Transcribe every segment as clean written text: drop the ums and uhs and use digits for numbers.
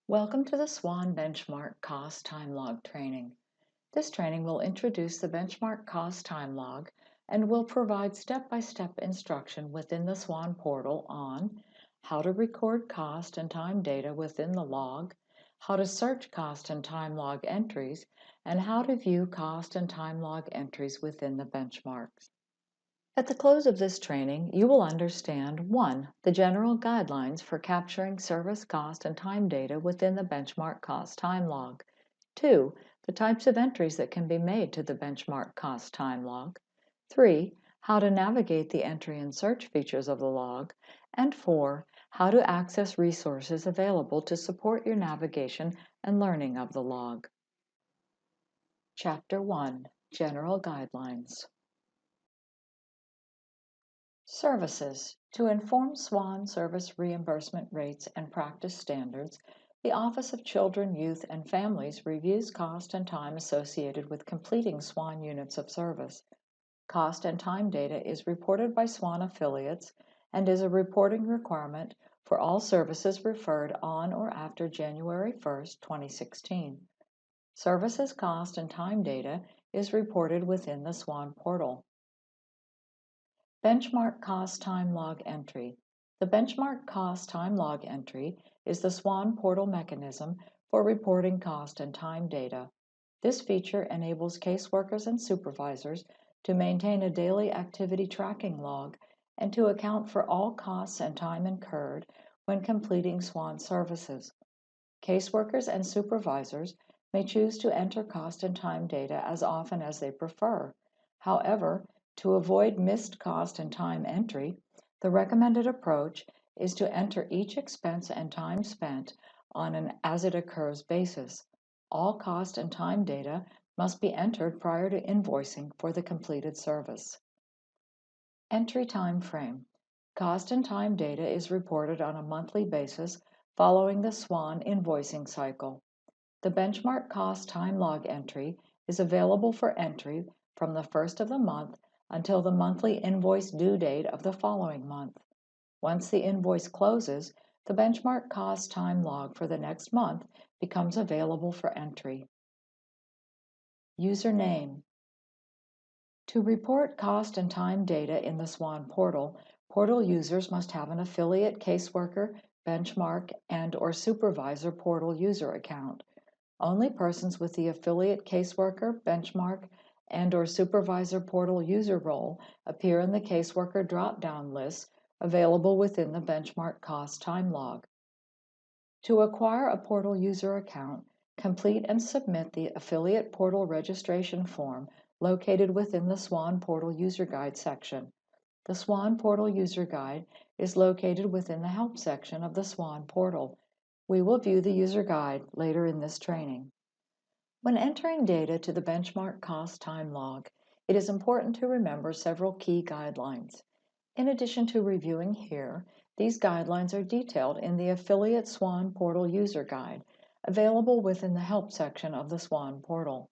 Welcome to the SWAN Benchmark Cost Time Log training. This training will introduce the Benchmark Cost Time Log and will provide step-by-step instruction within the SWAN portal on how to record cost and time data within the log, how to search cost and time log entries, and how to view cost and time log entries within the benchmarks. At the close of this training, you will understand 1. The general guidelines for capturing service cost and time data within the benchmark cost time log. 2. The types of entries that can be made to the benchmark cost time log. 3. How to navigate the entry and search features of the log. And 4. How to access resources available to support your navigation and learning of the log. Chapter 1. General Guidelines. Services. To inform SWAN service reimbursement rates and practice standards, the Office of Children, Youth, and Families reviews cost and time associated with completing SWAN units of service. Cost and time data is reported by SWAN affiliates and is a reporting requirement for all services referred on or after January 1, 2016. Services cost and time data is reported within the SWAN portal. Benchmark Cost Time Log Entry. The Benchmark Cost Time Log Entry is the SWAN portal mechanism for reporting cost and time data. This feature enables caseworkers and supervisors to maintain a daily activity tracking log and to account for all costs and time incurred when completing SWAN services. Caseworkers and supervisors may choose to enter cost and time data as often as they prefer. However, to avoid missed cost and time entry, the recommended approach is to enter each expense and time spent on an as-it-occurs basis. All cost and time data must be entered prior to invoicing for the completed service. Entry time frame. Cost and time data is reported on a monthly basis following the SWAN invoicing cycle. The benchmark cost time log entry is available for entry from the first of the month until the monthly invoice due date of the following month. Once the invoice closes, the benchmark cost time log for the next month becomes available for entry. Username. To report cost and time data in the SWAN portal, portal users must have an affiliate caseworker, benchmark, and/or supervisor portal user account. Only persons with the affiliate caseworker, benchmark, and/or supervisor portal user role appear in the caseworker drop-down list available within the benchmark cost time log. To acquire a portal user account, complete and submit the affiliate portal registration form located within the SWAN Portal User Guide section. The SWAN Portal User Guide is located within the Help section of the SWAN portal. We will view the user guide later in this training. When entering data to the benchmark cost time log, it is important to remember several key guidelines. In addition to reviewing here, these guidelines are detailed in the Affiliate SWAN Portal User Guide, available within the Help section of the SWAN portal.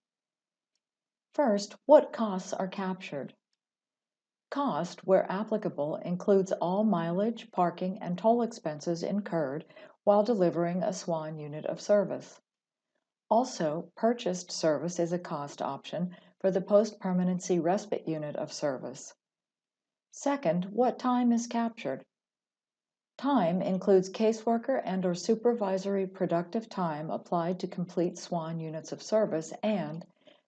First, what costs are captured? Cost, where applicable, includes all mileage, parking, and toll expenses incurred while delivering a SWAN unit of service. Also, purchased service is a cost option for the post-permanency respite unit of service. Second, what time is captured? Time includes caseworker and/or supervisory productive time applied to complete SWAN units of service and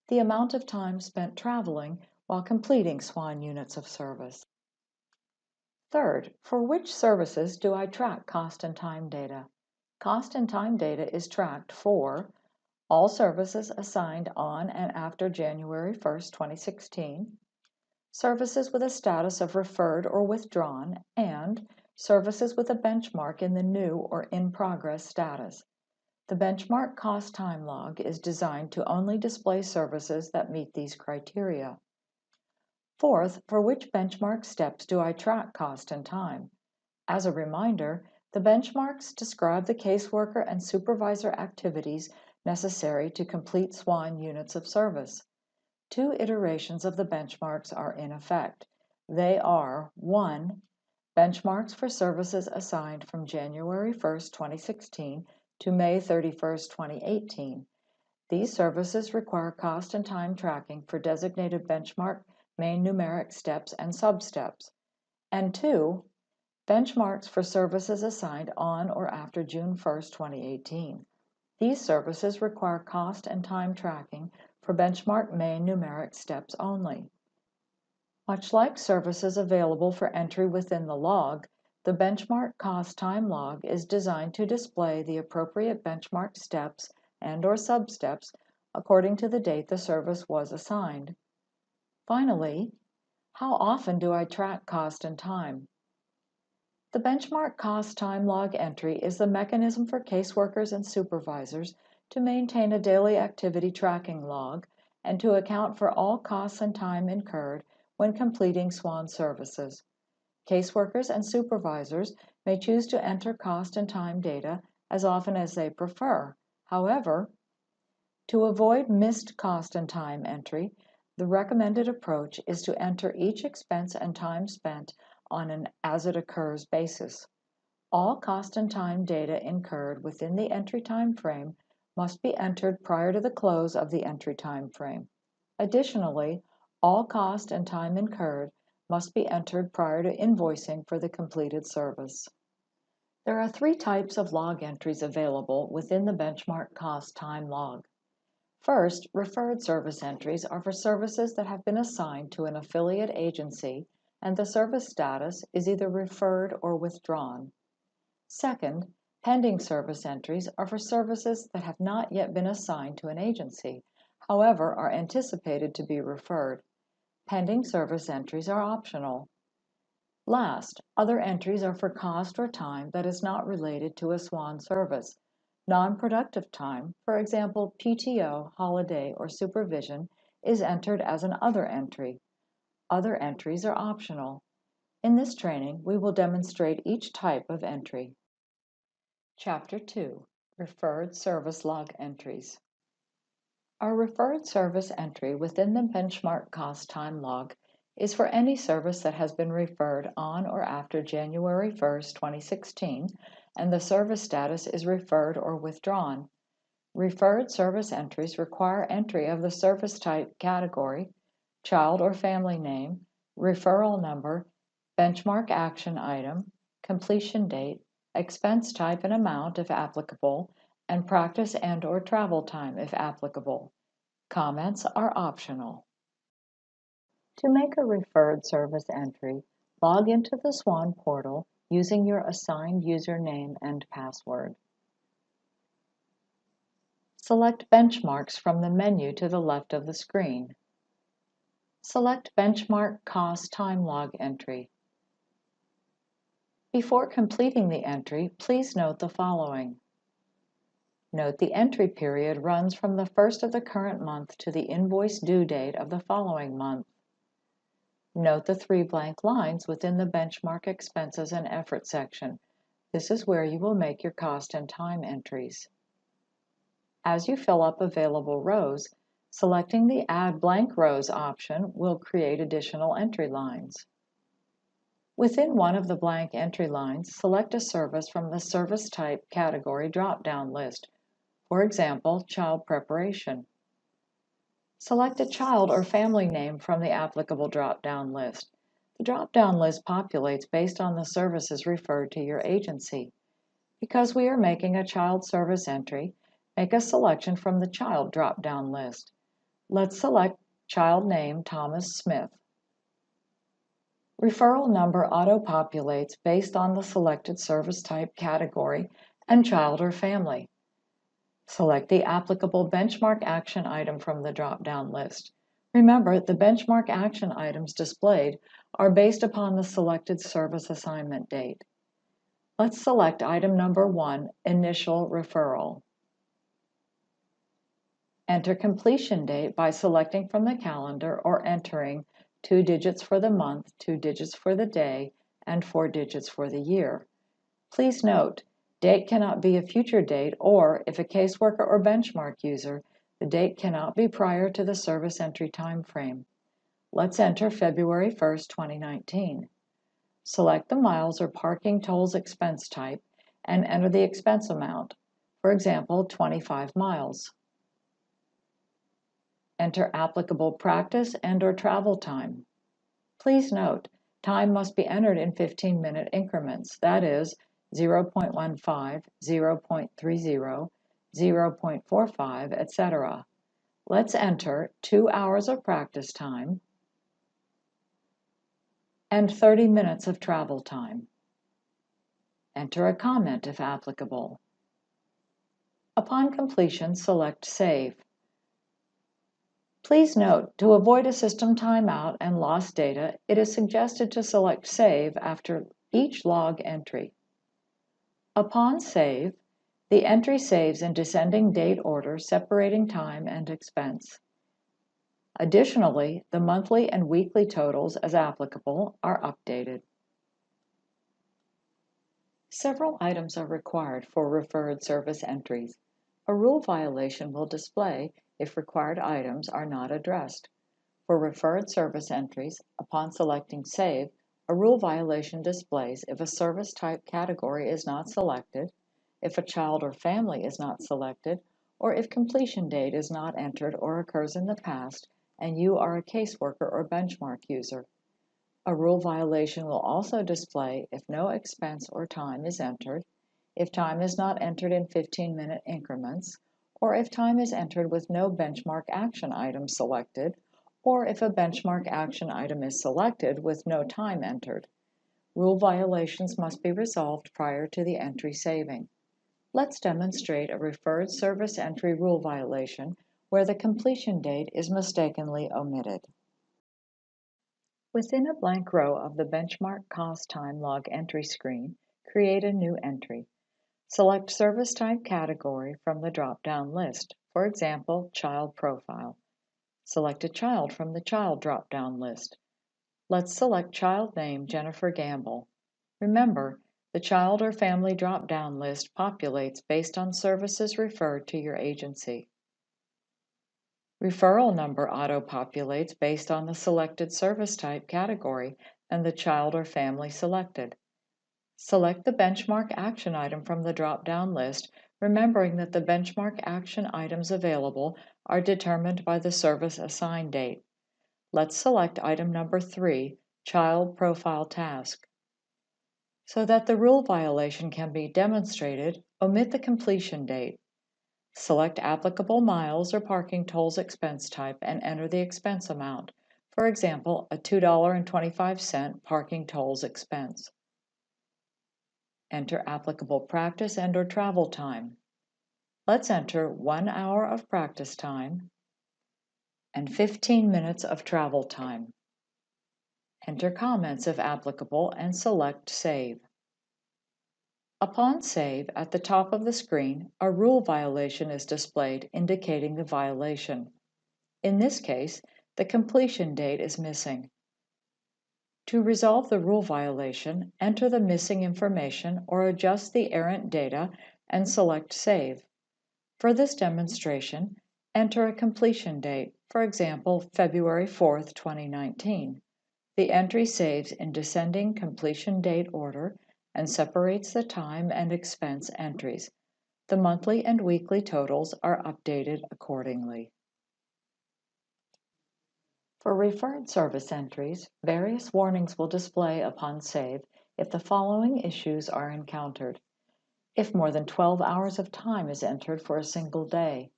the amount of time spent traveling while completing SWAN units of service. Third, for which services do I track cost and time data? Cost and time data is tracked for all services assigned on and after January 1, 2016, services with a status of referred or withdrawn, and services with a benchmark in the new or in progress status. The benchmark cost time log is designed to only display services that meet these criteria. Fourth, for which benchmark steps do I track cost and time? As a reminder, the benchmarks describe the caseworker and supervisor activities necessary to complete SWAN units of service. Two iterations of the benchmarks are in effect. They are 1. Benchmarks for services assigned from January 1, 2016 to May 31st, 2018. These services require cost and time tracking for designated benchmark main numeric steps and substeps. And 2, benchmarks for services assigned on or after June 1st, 2018. These services require cost and time tracking for benchmark main numeric steps only. Much like services available for entry within the log, the benchmark cost time log is designed to display the appropriate benchmark steps and/or substeps according to the date the service was assigned. Finally, how often do I track cost and time? The benchmark cost time log entry is the mechanism for caseworkers and supervisors to maintain a daily activity tracking log and to account for all costs and time incurred when completing SWAN services. Caseworkers and supervisors may choose to enter cost and time data as often as they prefer. However, to avoid missed cost and time entry, the recommended approach is to enter each expense and time spent on an as-it-occurs basis. All cost and time data incurred within the entry time frame must be entered prior to the close of the entry time frame. Additionally, all cost and time incurred must be entered prior to invoicing for the completed service. There are 3 types of log entries available within the benchmark cost time log. First, referred service entries are for services that have been assigned to an affiliate agency and the service status is either referred or withdrawn. Second, pending service entries are for services that have not yet been assigned to an agency, however, are anticipated to be referred. Pending service entries are optional. Last, other entries are for cost or time that is not related to a SWAN service. Non-productive time, for example, PTO, holiday, or supervision, is entered as an other entry. Other entries are optional. In this training, we will demonstrate each type of entry. Chapter 2, Referred Service Log Entries. Our referred service entry within the benchmark cost time log is for any service that has been referred on or after January 1st, 2016, and the service status is referred or withdrawn. Referred service entries require entry of the service type category, child or family name, referral number, benchmark action item, completion date, expense type and amount if applicable, and practice and/or travel time if applicable. Comments are optional. To make a referred service entry, log into the SWAN portal using your assigned username and password. Select Benchmarks from the menu to the left of the screen. Select Benchmark Cost Time Log Entry. Before completing the entry, please note the following. Note the entry period runs from the first of the current month to the invoice due date of the following month. Note the 3 blank lines within the Benchmark Expenses and Effort section. This is where you will make your cost and time entries. As you fill up available rows, selecting the Add Blank Rows option will create additional entry lines. Within one of the blank entry lines, select a service from the Service Type category drop-down list, for example, Child Preparation. Select a child or family name from the applicable drop-down list. The drop-down list populates based on the services referred to your agency. Because we are making a child service entry, make a selection from the child drop-down list. Let's select child name Thomas Smith. Referral number auto-populates based on the selected service type category and child or family. Select the applicable benchmark action item from the drop-down list. Remember, the benchmark action items displayed are based upon the selected service assignment date. Let's select item number 1, Initial Referral. Enter completion date by selecting from the calendar or entering 2 digits for the month, 2 digits for the day, and 4 digits for the year. Please note, date cannot be a future date or, if a caseworker or benchmark user, the date cannot be prior to the service entry time frame. Let's enter February 1st, 2019. Select the miles or parking tolls expense type and enter the expense amount. for example, 25 miles. Enter applicable practice and/or travel time. Please note, time must be entered in 15-minute increments, that is, 0.15, 0.30, 0.45, etc. Let's enter 2 hours of practice time and 30 minutes of travel time. Enter a comment if applicable. Upon completion, select Save. Please note, to avoid a system timeout and lost data, it is suggested to select Save after each log entry. Upon save, the entry saves in descending date order, separating time and expense. Additionally, the monthly and weekly totals, as applicable, are updated. Several items are required for referred service entries. A rule violation will display if required items are not addressed. For referred service entries, upon selecting Save, a rule violation displays if a service type category is not selected, if a child or family is not selected, or if completion date is not entered or occurs in the past and you are a caseworker or benchmark user. A rule violation will also display if no expense or time is entered, if time is not entered in 15-minute increments, or if time is entered with no benchmark action item selected, or if a benchmark action item is selected with no time entered. Rule violations must be resolved prior to the entry saving. Let's demonstrate a referred service entry rule violation where the completion date is mistakenly omitted. Within a blank row of the Benchmark Cost Time Log entry screen, create a new entry. Select Service Type Category from the drop-down list, for example, Child Profile. Select a child from the Child drop-down list. Let's select child name Jennifer Gamble. Remember, the child or family drop-down list populates based on services referred to your agency. Referral number auto-populates based on the selected service type category and the child or family selected. Select the benchmark action item from the drop-down list, remembering that the benchmark action items available are determined by the service assign date. Let's select item number 3, Child Profile Task. So that the rule violation can be demonstrated, omit the completion date. Select applicable miles or parking tolls expense type and enter the expense amount. For example, a $2.25 parking tolls expense. Enter applicable practice and/or travel time. Let's enter 1 hour of practice time and 15 minutes of travel time. Enter comments if applicable and select Save. Upon save, at the top of the screen, a rule violation is displayed indicating the violation. In this case, the completion date is missing. To resolve the rule violation, enter the missing information or adjust the errant data and select Save. For this demonstration, enter a completion date, for example, February 4, 2019. The entry saves in descending completion date order and separates the time and expense entries. The monthly and weekly totals are updated accordingly. For referred service entries, various warnings will display upon save if the following issues are encountered. If more than 12 hours of time is entered for a single day,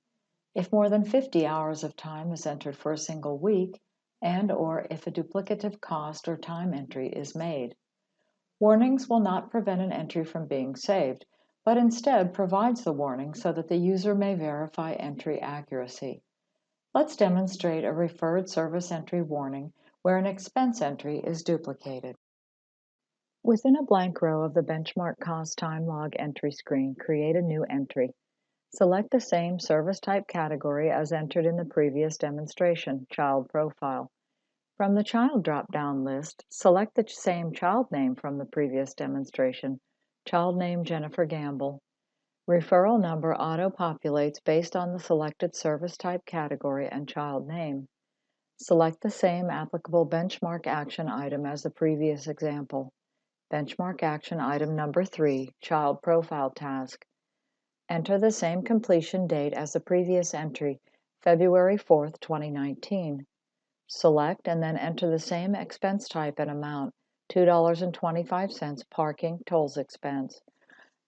if more than 50 hours of time is entered for a single week, and/or if a duplicative cost or time entry is made. Warnings will not prevent an entry from being saved, but instead provides the warning so that the user may verify entry accuracy. Let's demonstrate a referred service entry warning where an expense entry is duplicated. Within a blank row of the Benchmark Cost Time Log entry screen, create a new entry. Select the same service type category as entered in the previous demonstration, Child Profile. From the Child drop-down list, select the same child name from the previous demonstration, child name Jennifer Gamble. Referral number auto-populates based on the selected service type category and child name. Select the same applicable benchmark action item as the previous example. Benchmark action item number 3, Child Profile Task. Enter the same completion date as the previous entry, February 4th, 2019. Select and then enter the same expense type and amount, $2.25 parking tolls expense.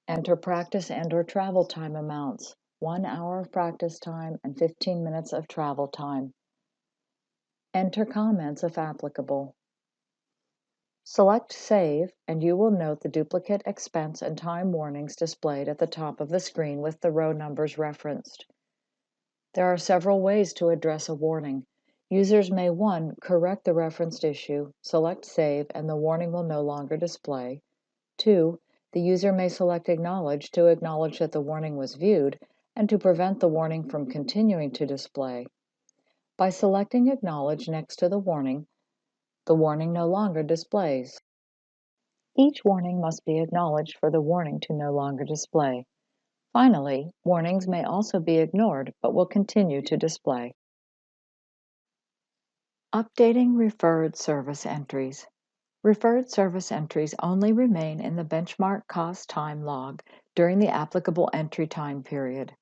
Enter practice and/or travel time amounts, 1 hour of practice time and 15 minutes of travel time. Enter comments if applicable. Select Save, and you will note the duplicate expense and time warnings displayed at the top of the screen with the row numbers referenced. There are several ways to address a warning. Users may 1. Correct the referenced issue, select Save, and the warning will no longer display. 2. The user may select Acknowledge to acknowledge that the warning was viewed and to prevent the warning from continuing to display. By selecting Acknowledge next to the warning no longer displays. Each warning must be acknowledged for the warning to no longer display. Finally, warnings may also be ignored but will continue to display. Updating referred service entries. Referred service entries only remain in the benchmark cost time log during the applicable entry time period.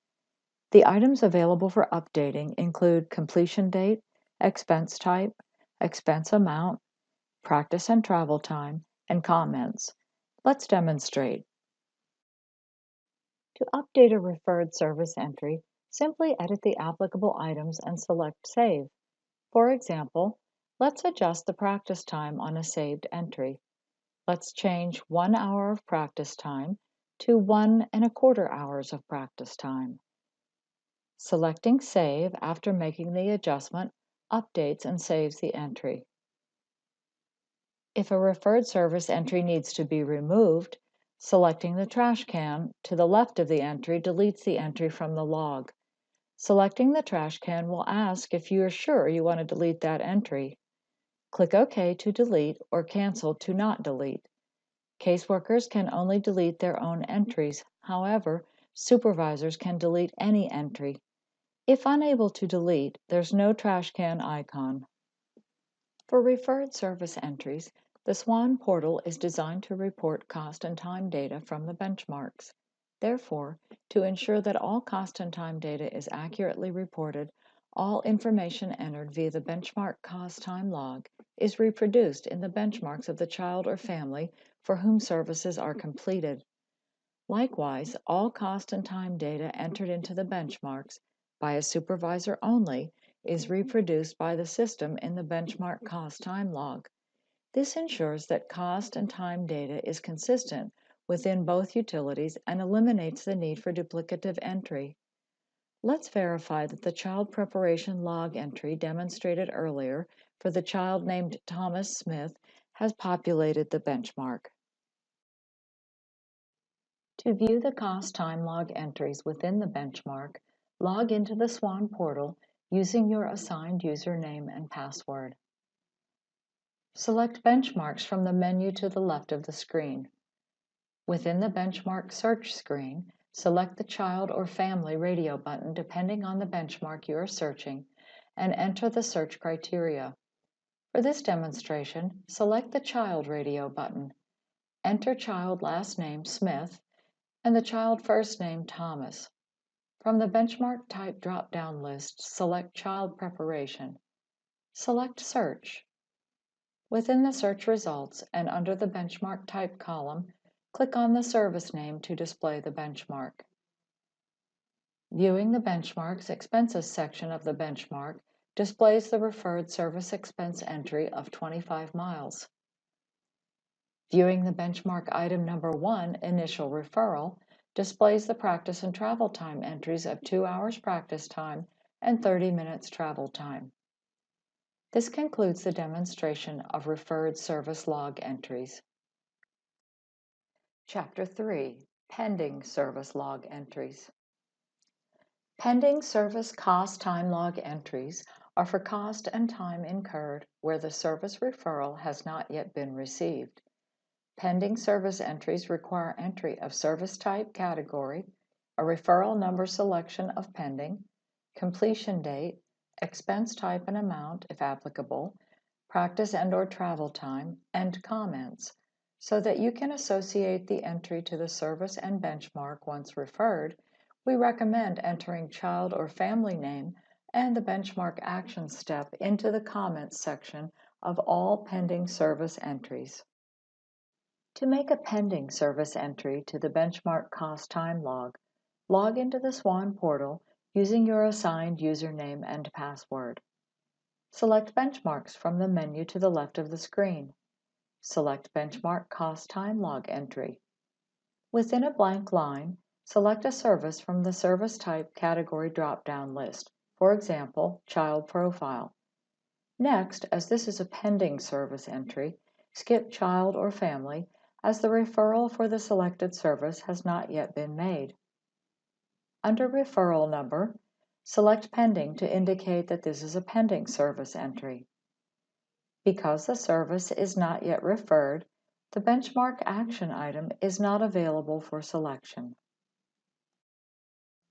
The items available for updating include completion date, expense type, expense amount, practice and travel time, and comments. Let's demonstrate. To update a referred service entry, simply edit the applicable items and select Save. For example, let's adjust the practice time on a saved entry. Let's change 1 hour of practice time to 1¼ hours of practice time. Selecting Save after making the adjustment updates and saves the entry. If a referred service entry needs to be removed, selecting the trash can to the left of the entry deletes the entry from the log. Selecting the trash can will ask if you are sure you want to delete that entry. Click OK to delete or Cancel to not delete. Caseworkers can only delete their own entries. However, supervisors can delete any entry. If unable to delete, there's no trash can icon. For referred service entries, the SWAN portal is designed to report cost and time data from the benchmarks. Therefore, to ensure that all cost and time data is accurately reported, all information entered via the benchmark cost time log is reproduced in the benchmarks of the child or family for whom services are completed. Likewise, all cost and time data entered into the benchmarks by a supervisor only is reproduced by the system in the benchmark cost time log. This ensures that cost and time data is consistent within both utilities and eliminates the need for duplicative entry. Let's verify that the child preparation log entry demonstrated earlier for the child named Thomas Smith has populated the benchmark. To view the cost time log entries within the benchmark, log into the SWAN portal using your assigned username and password. Select Benchmarks from the menu to the left of the screen. Within the benchmark search screen, select the Child or Family radio button depending on the benchmark you are searching, and enter the search criteria. For this demonstration, select the Child radio button. Enter child last name Smith and the child first name Thomas. From the Benchmark Type drop-down list, select Child Preparation. Select Search. Within the search results and under the Benchmark Type column, click on the service name to display the benchmark. Viewing the Benchmarks Expenses section of the benchmark displays the referred service expense entry of 25 miles. Viewing the benchmark item number 1, Initial Referral, displays the practice and travel time entries of 2 hours practice time and 30 minutes travel time. This concludes the demonstration of referred service log entries. Chapter 3, Pending Service Log Entries. Pending service cost time log entries are for cost and time incurred where the service referral has not yet been received. Pending service entries require entry of service type category, a referral number selection of pending, completion date, expense type and amount, if applicable, practice and/or travel time, and comments, so that you can associate the entry to the service and benchmark once referred we recommend entering child or family name and the benchmark action step into the comments section of all pending service entries. To make a pending service entry to the benchmark cost time log into the SWAN portal using your assigned username and password. Select Benchmarks from the menu to the left of the screen. Select Benchmark Cost Time Log Entry. Within a blank line, select a service from the Service Type category drop-down list, for example, Child Profile. Next, as this is a pending service entry, skip Child or Family as the referral for the selected service has not yet been made. Under Referral Number, select Pending to indicate that this is a pending service entry. Because the service is not yet referred, the benchmark action item is not available for selection.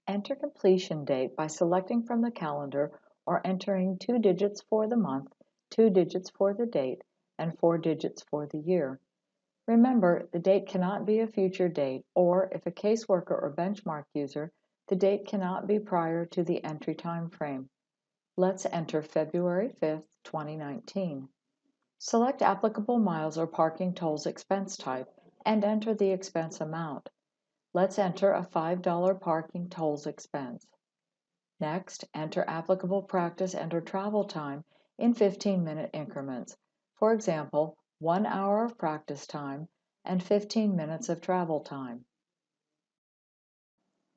Enter completion date by selecting from the calendar or entering 2 digits for the month, 2 digits for the date, and 4 digits for the year. Remember, the date cannot be a future date, or if a caseworker or benchmark user, the date cannot be prior to the entry time frame. Let's enter February 5th, 2019. Select applicable miles or parking tolls expense type and enter the expense amount. Let's enter a $5 parking tolls expense. Next, enter applicable practice and/or travel time in 15-minute increments. For example, 1 hour of practice time and 15 minutes of travel time.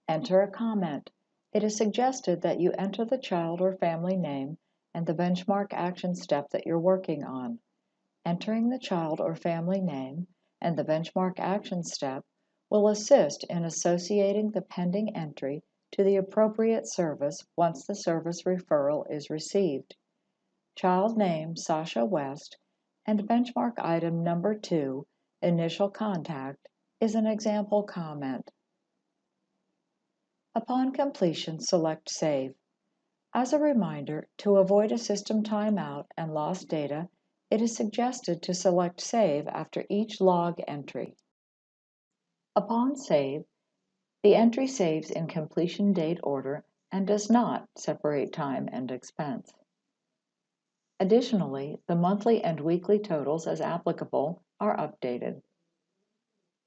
Enter a comment. It is suggested that you enter the child or family name and the benchmark action step that you're working on. Entering the child or family name and the benchmark action step will assist in associating the pending entry to the appropriate service once the service referral is received. Child name Sasha West and benchmark item number 2, initial contact, is an example comment. Upon completion, select Save. As a reminder, to avoid a system timeout and lost data, it is suggested to select Save after each log entry. Upon save, the entry saves in completion date order and does not separate time and expense. Additionally, the monthly and weekly totals, as applicable, are updated.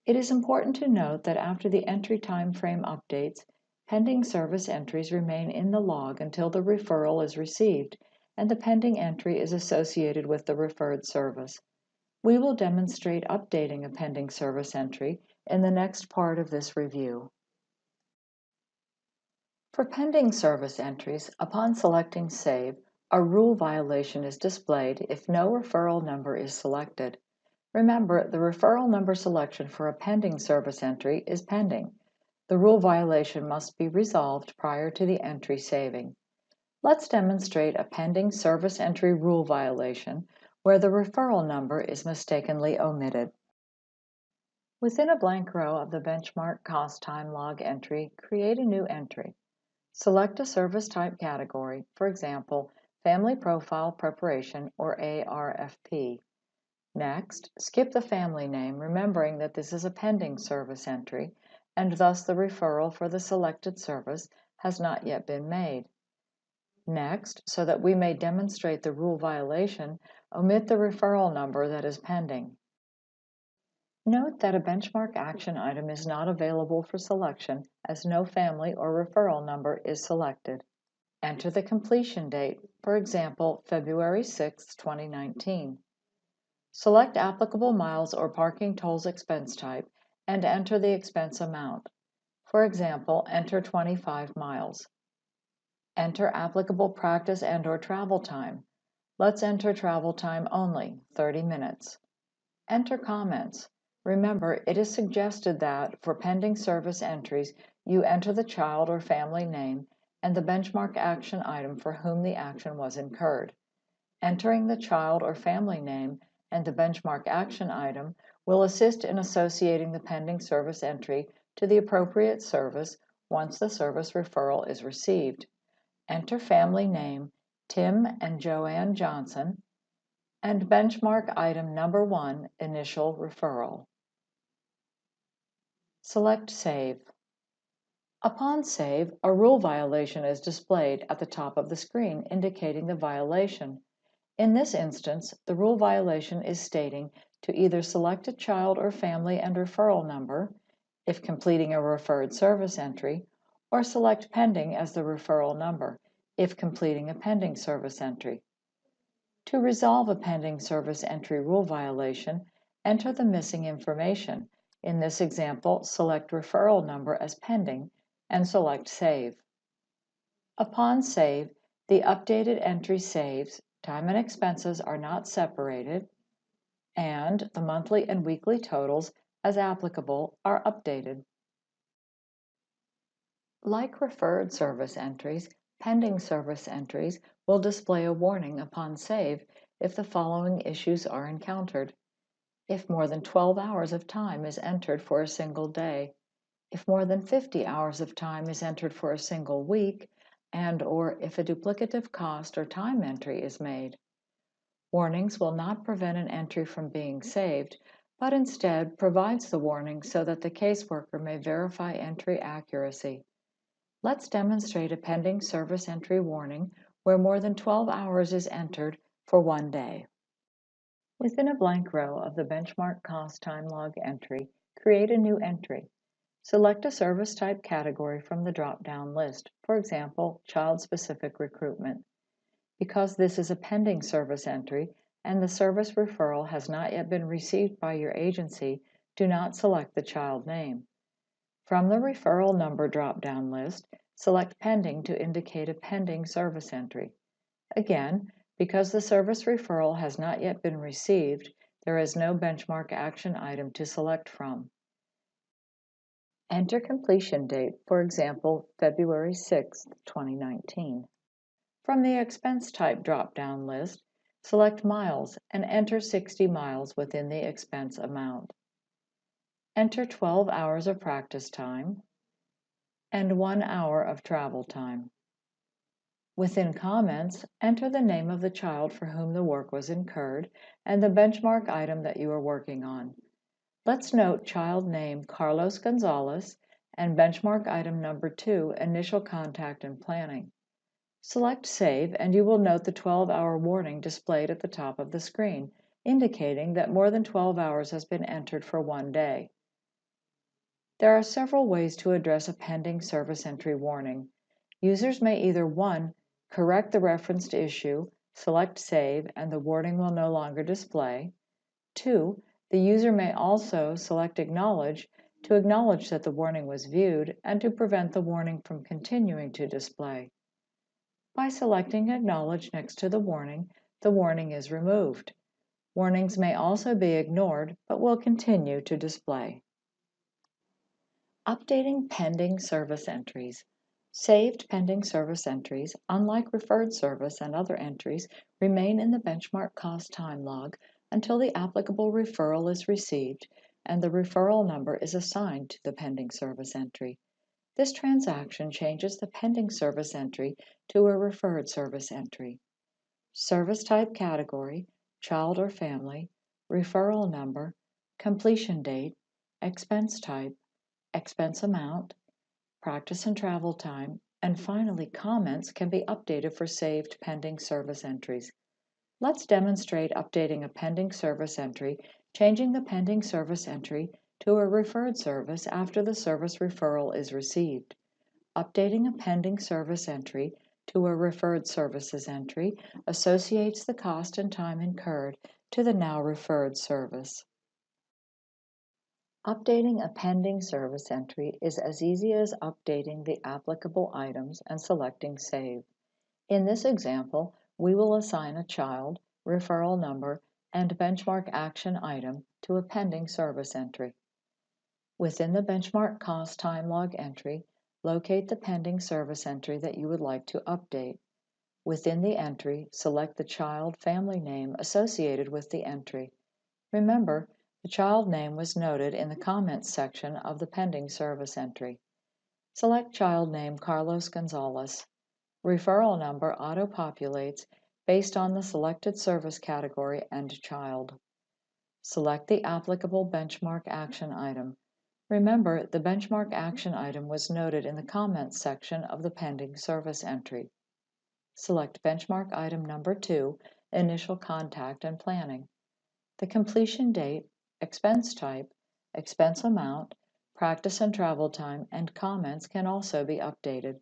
It is important to note that after the entry time frame updates, pending service entries remain in the log until the referral is received and the pending entry is associated with the referred service. We will demonstrate updating a pending service entry in the next part of this review. For pending service entries, upon selecting Save, a rule violation is displayed if no referral number is selected. Remember, the referral number selection for a pending service entry is pending. The rule violation must be resolved prior to the entry saving. Let's demonstrate a pending service entry rule violation where the referral number is mistakenly omitted. Within a blank row of the benchmark cost time log entry, create a new entry. Select a service type category, for example, Family Profile Preparation or ARFP. Next, skip the family name, remembering that this is a pending service entry, and thus the referral for the selected service has not yet been made. Next, so that we may demonstrate the rule violation, omit the referral number that is pending. Note that a benchmark action item is not available for selection as no family or referral number is selected. Enter the completion date, for example, February 6, 2019. Select applicable miles or parking tolls expense type and enter the expense amount. For example, enter 25 miles. Enter applicable practice and/or travel time. Let's enter travel time only, 30 minutes. Enter comments. Remember, it is suggested that, for pending service entries, you enter the child or family name and the benchmark action item for whom the action was incurred. Entering the child or family name and the benchmark action item will assist in associating the pending service entry to the appropriate service once the service referral is received. Enter family name Tim and Joanne Johnson and benchmark item number 1, initial referral. Select Save. Upon save, a rule violation is displayed at the top of the screen indicating the violation. In this instance, the rule violation is stating to either select a child or family and referral number, if completing a referred service entry, or select pending as the referral number, if completing a pending service entry. To resolve a pending service entry rule violation, enter the missing information. In this example, select referral number as pending and select Save. Upon save, the updated entry saves, time and expenses are not separated, and the monthly and weekly totals, as applicable, are updated. Like referred service entries, pending service entries will display a warning upon save if the following issues are encountered. If more than 12 hours of time is entered for a single day, if more than 50 hours of time is entered for a single week, and/or if a duplicative cost or time entry is made. Warnings will not prevent an entry from being saved, but instead provides the warning so that the caseworker may verify entry accuracy. Let's demonstrate a pending service entry warning where more than 12 hours is entered for one day. Within a blank row of the benchmark cost time log entry, create a new entry. Select a service type category from the drop-down list, for example, child-specific recruitment. Because this is a pending service entry and the service referral has not yet been received by your agency, do not select the child name. From the referral number drop-down list, select pending to indicate a pending service entry. Again, because the service referral has not yet been received, there is no benchmark action item to select from. Enter completion date, for example, February 6, 2019. From the expense type drop-down list, select miles and enter 60 miles within the expense amount. Enter 12 hours of practice time and 1 hour of travel time. Within comments, enter the name of the child for whom the work was incurred and the benchmark item that you are working on. Let's note child name Carlos Gonzalez and benchmark item number 2, initial contact and planning. Select Save and you will note the 12-hour warning displayed at the top of the screen, indicating that more than 12 hours has been entered for one day. There are several ways to address a pending service entry warning. Users may either 1. Correct the referenced issue, select Save, and the warning will no longer display. 2. The user may also select Acknowledge to acknowledge that the warning was viewed and to prevent the warning from continuing to display. By selecting Acknowledge next to the warning is removed. Warnings may also be ignored, but will continue to display. Updating pending service entries. Saved pending service entries, unlike referred service and other entries, remain in the benchmark cost time log until the applicable referral is received and the referral number is assigned to the pending service entry. This transaction changes the pending service entry to a referred service entry. Service type category, child or family, referral number, completion date, expense type, expense amount, practice and travel time, and finally comments can be updated for saved pending service entries. Let's demonstrate updating a pending service entry, changing the pending service entry to a referred service after the service referral is received. Updating a pending service entry to a referred services entry associates the cost and time incurred to the now referred service. Updating a pending service entry is as easy as updating the applicable items and selecting Save. In this example, we will assign a child, referral number, and benchmark action item to a pending service entry. Within the benchmark cost time log entry, locate the pending service entry that you would like to update. Within the entry, select the child family name associated with the entry. Remember, the child name was noted in the comments section of the pending service entry. Select child name Carlos Gonzalez. Referral number auto-populates based on the selected service category and child. Select the applicable benchmark action item. Remember, the benchmark action item was noted in the comments section of the pending service entry. Select benchmark item number 2, initial contact and planning. The completion date, expense type, expense amount, practice and travel time, and comments can also be updated.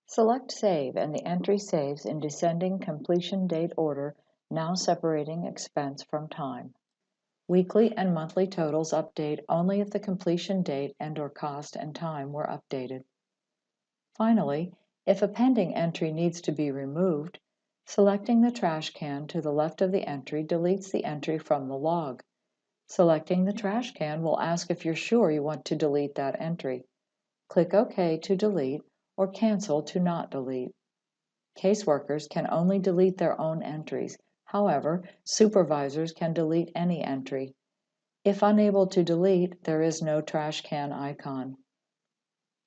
Select Save, and the entry saves in descending completion date order, now separating expense from time. Weekly and monthly totals update only if the completion date and/or cost and time were updated. Finally, if a pending entry needs to be removed, selecting the trash can to the left of the entry deletes the entry from the log. Selecting the trash can will ask if you're sure you want to delete that entry. Click OK to delete or Cancel to not delete. Caseworkers can only delete their own entries. However, supervisors can delete any entry. If unable to delete, there is no trash can icon.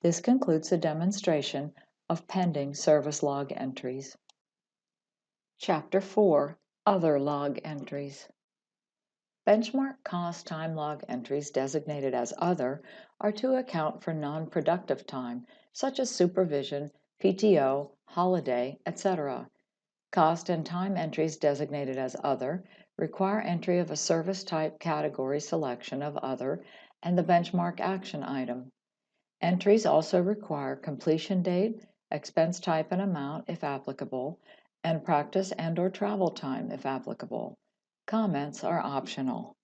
This concludes the demonstration of pending service log entries. Chapter 4, Other Log Entries. Benchmark cost time log entries designated as Other are to account for non-productive time, such as supervision, PTO, holiday, etc. Cost and time entries designated as Other require entry of a service type category selection of Other and the benchmark action item. Entries also require completion date, expense type and amount if applicable, and practice and/or travel time if applicable. Comments are optional.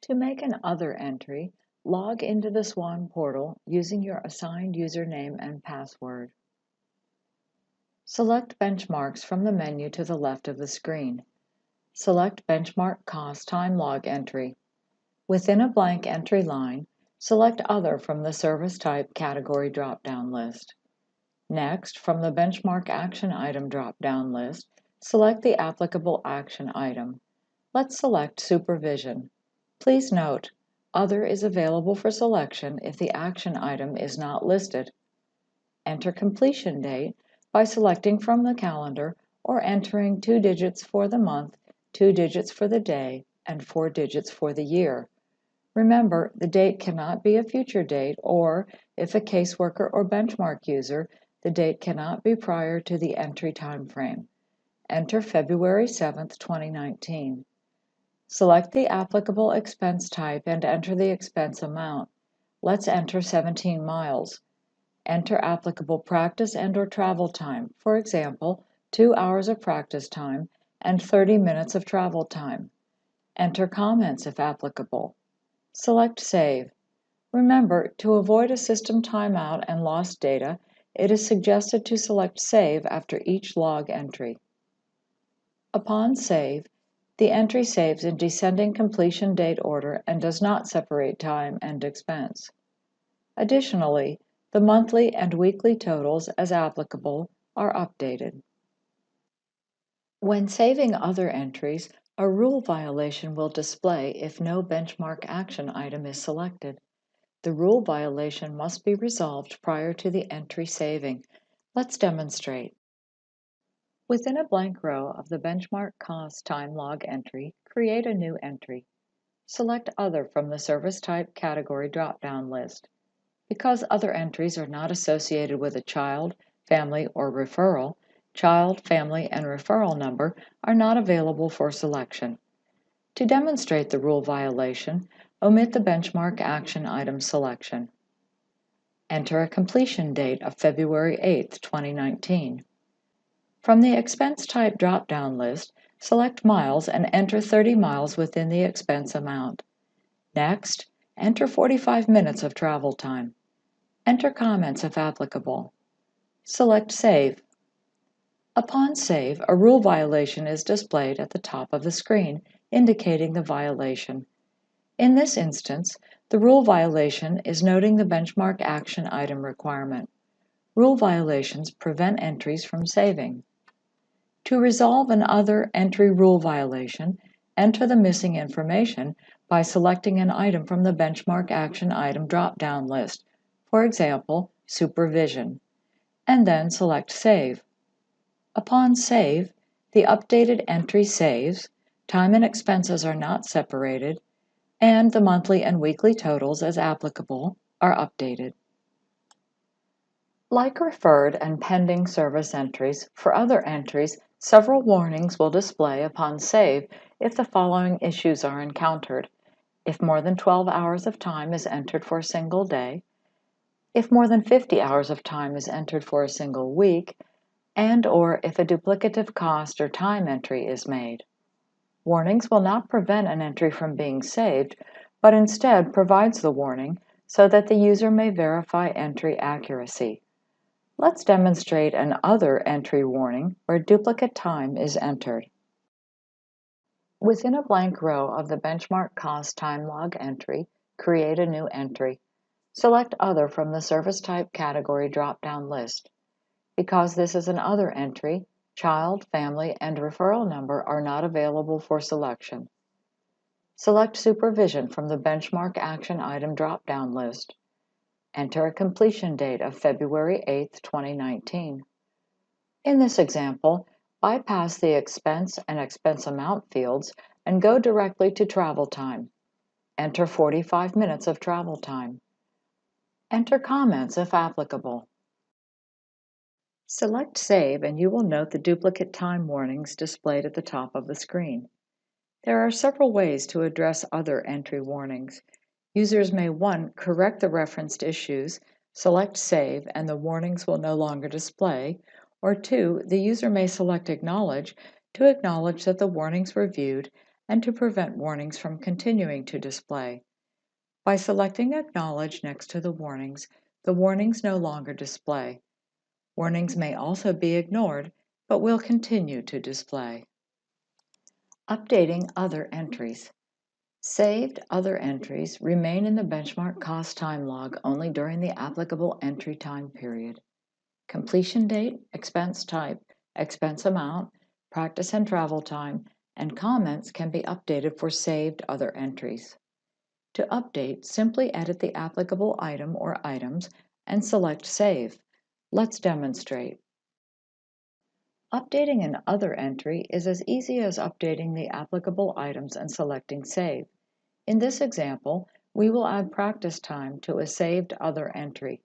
To make an Other entry, log into the SWAN portal using your assigned username and password. Select Benchmarks from the menu to the left of the screen. Select Benchmark Cost Time Log Entry. Within a blank entry line, select Other from the Service Type Category drop-down list. Next, from the Benchmark Action Item drop-down list, select the applicable action item. Let's select Supervision. Please note, Other is available for selection if the action item is not listed. Enter completion date by selecting from the calendar or entering 2 digits for the month, 2 digits for the day, and 4 digits for the year. Remember, the date cannot be a future date, or, if a caseworker or benchmark user, the date cannot be prior to the entry time frame. Enter February 7, 2019. Select the applicable expense type and enter the expense amount. Let's enter 17 miles. Enter applicable practice and/or travel time, for example, 2 hours of practice time and 30 minutes of travel time. Enter comments if applicable. Select Save. Remember, to avoid a system timeout and lost data, it is suggested to select Save after each log entry. Upon save, the entry saves in descending completion date order and does not separate time and expense. Additionally, the monthly and weekly totals, as applicable, are updated. When saving other entries, a rule violation will display if no benchmark action item is selected. The rule violation must be resolved prior to the entry saving. Let's demonstrate. Within a blank row of the benchmark cost time log entry, create a new entry. Select Other from the Service Type Category drop-down list. Because other entries are not associated with a child, family, or referral, child, family, and referral number are not available for selection. To demonstrate the rule violation, omit the benchmark action item selection. Enter a completion date of February 8, 2019. From the expense type drop-down list, select miles and enter 30 miles within the expense amount. Next, enter 45 minutes of travel time. Enter comments if applicable. Select Save. Upon save, a rule violation is displayed at the top of the screen, indicating the violation. In this instance, the rule violation is noting the benchmark action item requirement. Rule violations prevent entries from saving. To resolve an other entry rule violation, enter the missing information by selecting an item from the benchmark action item drop-down list, for example, supervision, and then select Save. Upon save, the updated entry saves, time and expenses are not separated, and the monthly and weekly totals, as applicable, are updated. Like referred and pending service entries, for other entries, several warnings will display upon save if the following issues are encountered: if more than 12 hours of time is entered for a single day, if more than 50 hours of time is entered for a single week, and/or if a duplicative cost or time entry is made. Warnings will not prevent an entry from being saved, but instead provides the warning so that the user may verify entry accuracy. Let's demonstrate an other entry warning where duplicate time is entered. Within a blank row of the benchmark cost time log entry, create a new entry. Select Other from the Service Type category drop-down list. Because this is an other entry, child, family, and referral number are not available for selection. Select Supervision from the Benchmark Action Item drop-down list. Enter a completion date of February 8, 2019. In this example, bypass the expense and expense amount fields and go directly to travel time. Enter 45 minutes of travel time. Enter comments if applicable. Select Save and you will note the duplicate time warnings displayed at the top of the screen. There are several ways to address other entry warnings. Users may 1. Correct the referenced issues, select Save, and the warnings will no longer display, or 2. The user may select Acknowledge to acknowledge that the warnings were viewed and to prevent warnings from continuing to display. By selecting Acknowledge next to the warnings no longer display. Warnings may also be ignored, but will continue to display. Updating other entries. Saved other entries remain in the benchmark cost time log only during the applicable entry time period. Completion date, expense type, expense amount, practice and travel time, and comments can be updated for saved other entries. To update, simply edit the applicable item or items and select Save. Let's demonstrate. Updating an other entry is as easy as updating the applicable items and selecting Save. In this example, we will add practice time to a saved other entry.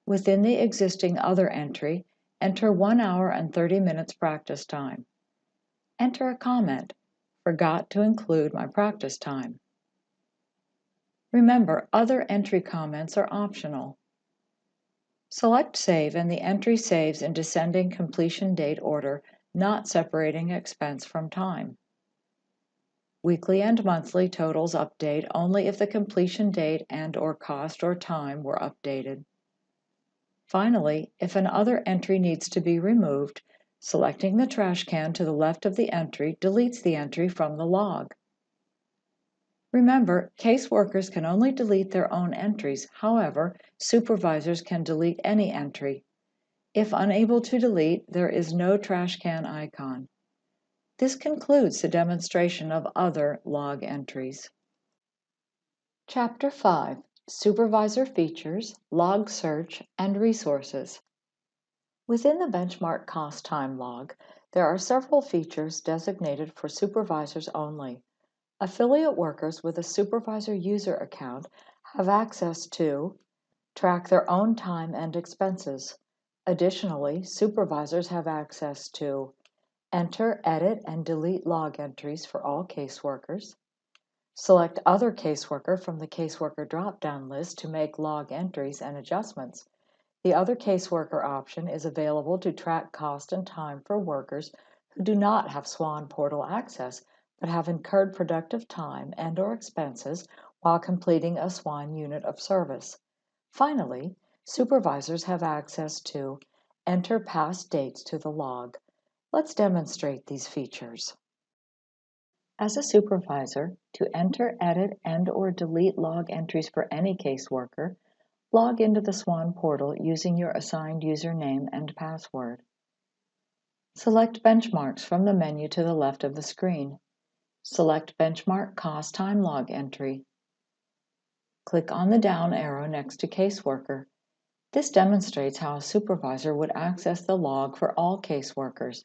Within the existing other entry, enter 1 hour and 30 minutes practice time. Enter a comment, "Forgot to include my practice time." Remember, other entry comments are optional. Select Save and the entry saves in descending completion date order, not separating expense from time. Weekly and monthly totals update only if the completion date and/or cost or time were updated. Finally, if an other entry needs to be removed, selecting the trash can to the left of the entry deletes the entry from the log. Remember, caseworkers can only delete their own entries. However, supervisors can delete any entry. If unable to delete, there is no trash can icon. This concludes the demonstration of other log entries. Chapter 5: Supervisor Features, Log Search, and Resources. Within the benchmark cost time log, there are several features designated for supervisors only. Affiliate workers with a supervisor user account have access to track their own time and expenses. Additionally, supervisors have access to enter, edit, and delete log entries for all caseworkers, select Other Caseworker from the Caseworker drop-down list to make log entries and adjustments. The Other Caseworker option is available to track cost and time for workers who do not have SWAN Portal access but have incurred productive time and/or expenses while completing a SWAN unit of service. Finally, supervisors have access to enter past dates to the log. Let's demonstrate these features. As a supervisor, to enter, edit, and/or delete log entries for any caseworker, log into the SWAN portal using your assigned username and password. Select Benchmarks from the menu to the left of the screen. Select Benchmark Cost Time Log Entry. Click on the down arrow next to Caseworker. This demonstrates how a supervisor would access the log for all caseworkers.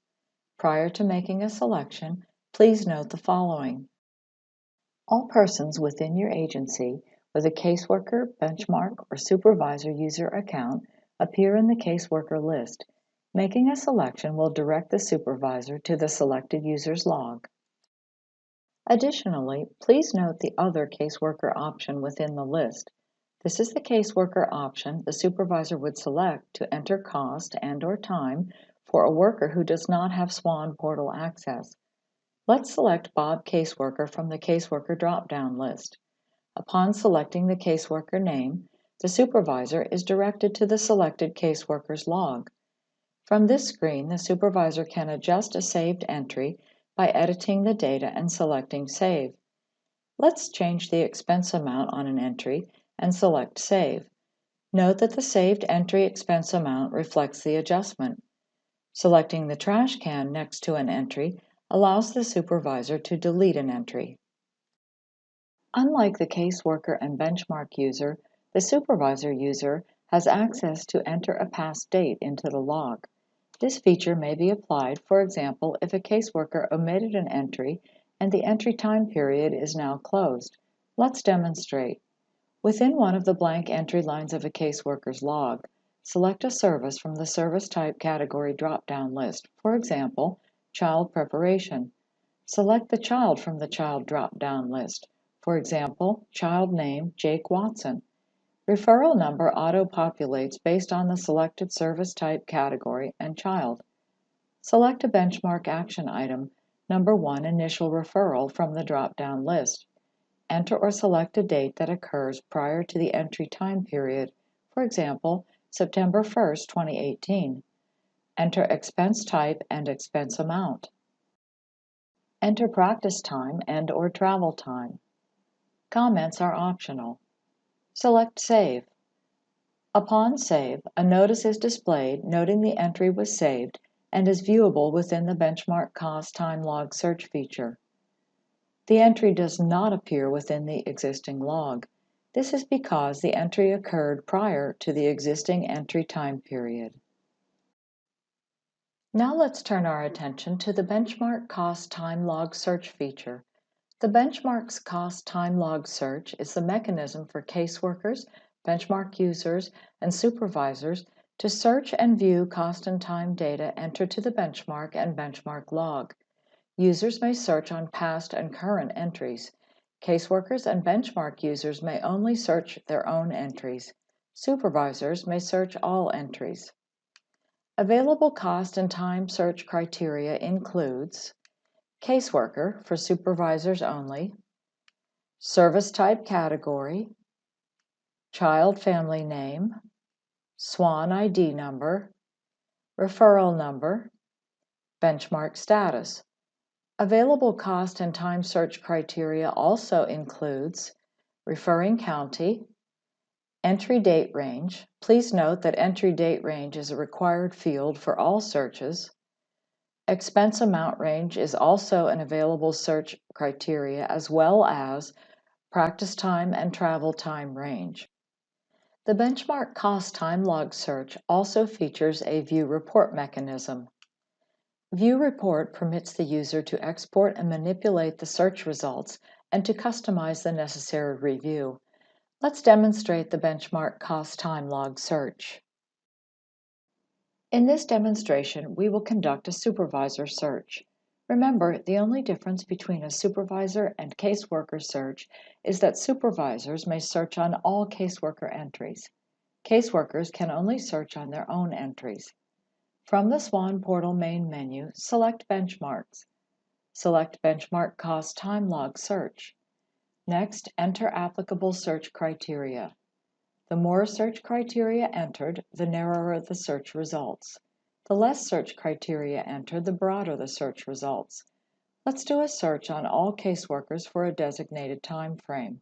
Prior to making a selection, please note the following. All persons within your agency with a caseworker, benchmark, or supervisor user account appear in the caseworker list. Making a selection will direct the supervisor to the selected user's log. Additionally, please note the Other Caseworker option within the list. This is the caseworker option the supervisor would select to enter cost and/or time for a worker who does not have SWAN portal access. Let's select Bob Caseworker from the Caseworker drop-down list. Upon selecting the caseworker name, the supervisor is directed to the selected caseworker's log. From this screen, the supervisor can adjust a saved entry by editing the data and selecting Save. Let's change the expense amount on an entry and select Save. Note that the saved entry expense amount reflects the adjustment. Selecting the trash can next to an entry allows the supervisor to delete an entry. Unlike the caseworker and benchmark user, the supervisor user has access to enter a past date into the log. This feature may be applied, for example, if a caseworker omitted an entry and the entry time period is now closed. Let's demonstrate. Within one of the blank entry lines of a caseworker's log, select a service from the Service Type category drop-down list, for example, Child Preparation. Select the child from the Child drop-down list, for example, child name Jake Watson. Referral number auto-populates based on the selected service type category and child. Select a benchmark action item, number 1 initial referral from the drop-down list. Enter or select a date that occurs prior to the entry time period, for example, September 1, 2018. Enter expense type and expense amount. Enter practice time and/or travel time. Comments are optional. Select Save. Upon save, a notice is displayed noting the entry was saved and is viewable within the Benchmark Cost Time Log search feature. The entry does not appear within the existing log. This is because the entry occurred prior to the existing entry time period. Now let's turn our attention to the Benchmark Cost Time Log search feature. The Benchmark's Cost Time Log search is the mechanism for caseworkers, benchmark users, and supervisors to search and view cost and time data entered to the benchmark and benchmark log. Users may search on past and current entries. Caseworkers and benchmark users may only search their own entries. Supervisors may search all entries. Available cost and time search criteria includes caseworker for supervisors only, service type category, child family name, SWAN ID number, referral number, benchmark status. Available cost and time search criteria also includes referring county, entry date range. Please note that entry date range is a required field for all searches. Expense amount range is also an available search criteria, as well as practice time and travel time range. The Benchmark Cost Time Log search also features a View Report mechanism. View Report permits the user to export and manipulate the search results and to customize the necessary review. Let's demonstrate the Benchmark Cost Time Log search. In this demonstration, we will conduct a supervisor search. Remember, the only difference between a supervisor and caseworker search is that supervisors may search on all caseworker entries. Caseworkers can only search on their own entries. From the SWAN Portal main menu, select Benchmarks. Select Benchmark Cost Time Log Search. Next, enter applicable search criteria. The more search criteria entered, the narrower the search results. The less search criteria entered, the broader the search results. Let's do a search on all caseworkers for a designated time frame.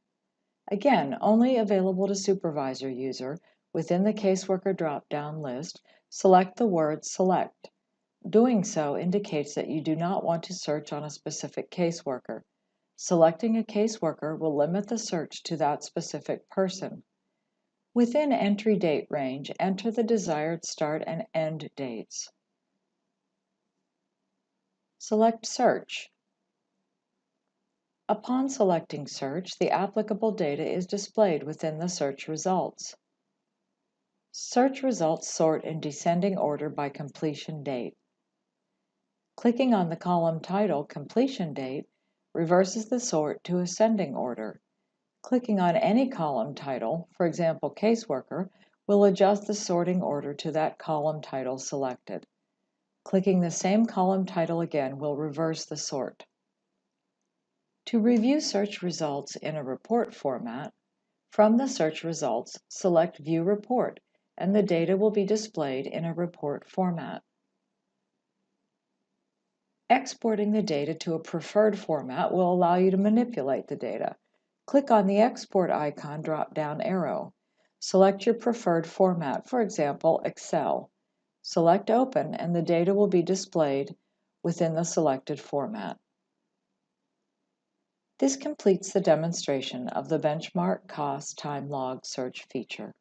Again, only available to supervisor user, within the caseworker drop-down list, select the word Select. Doing so indicates that you do not want to search on a specific caseworker. Selecting a caseworker will limit the search to that specific person. Within entry date range, enter the desired start and end dates. Select Search. Upon selecting Search, the applicable data is displayed within the search results. Search results sort in descending order by completion date. Clicking on the column title Completion Date reverses the sort to ascending order. Clicking on any column title, for example, Caseworker, will adjust the sorting order to that column title selected. Clicking the same column title again will reverse the sort. To review search results in a report format, from the search results, select View Report, and the data will be displayed in a report format. Exporting the data to a preferred format will allow you to manipulate the data. Click on the Export icon drop-down arrow. Select your preferred format, for example, Excel. Select Open, and the data will be displayed within the selected format. This completes the demonstration of the Benchmark Cost Time Log Search feature.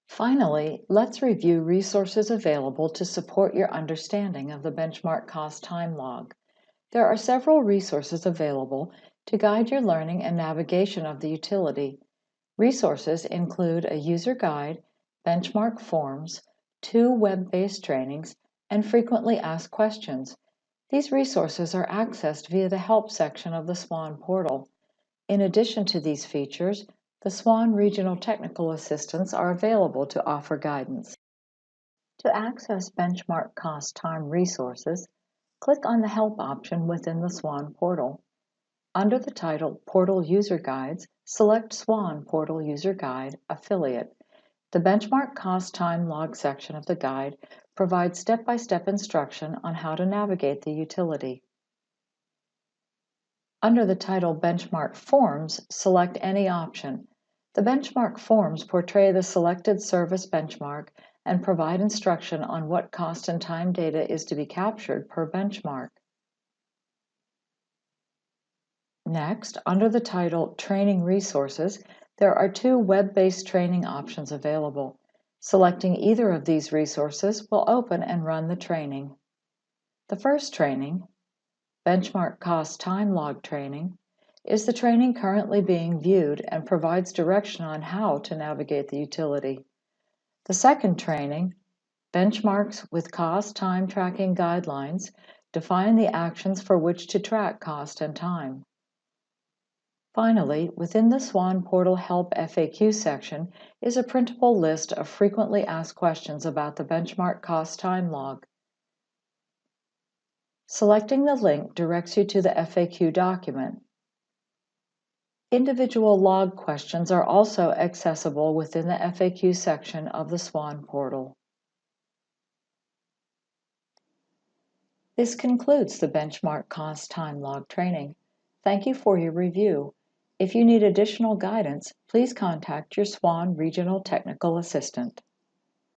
Finally, let's review resources available to support your understanding of the Benchmark Cost Time Log. There are several resources available to guide your learning and navigation of the utility. Resources include a user guide, benchmark forms, 2 web-based trainings, and frequently asked questions. These resources are accessed via the Help section of the SWAN portal. In addition to these features, the SWAN Regional Technical Assistants are available to offer guidance. To access Benchmark Cost Time resources, click on the Help option within the SWAN portal. Under the title Portal User Guides, select SWAN Portal User Guide Affiliate. The Benchmark Cost Time Log section of the guide provides step-by-step instruction on how to navigate the utility. Under the title Benchmark Forms, select any option. The benchmark forms portray the selected service benchmark and provide instruction on what cost and time data is to be captured per benchmark. Next, under the title Training Resources, there are 2 web-based training options available. Selecting either of these resources will open and run the training. The first training, Benchmark Cost Time Log Training, is the training currently being viewed and provides direction on how to navigate the utility. The second training, Benchmarks with Cost Time Tracking Guidelines, define the actions for which to track cost and time. Finally, within the SWAN Portal Help FAQ section is a printable list of frequently asked questions about the Benchmark Cost Time Log. Selecting the link directs you to the FAQ document. Individual log questions are also accessible within the FAQ section of the SWAN portal. This concludes the Benchmark Cost Time Log training. Thank you for your review. If you need additional guidance, please contact your SWAN Regional Technical Assistant.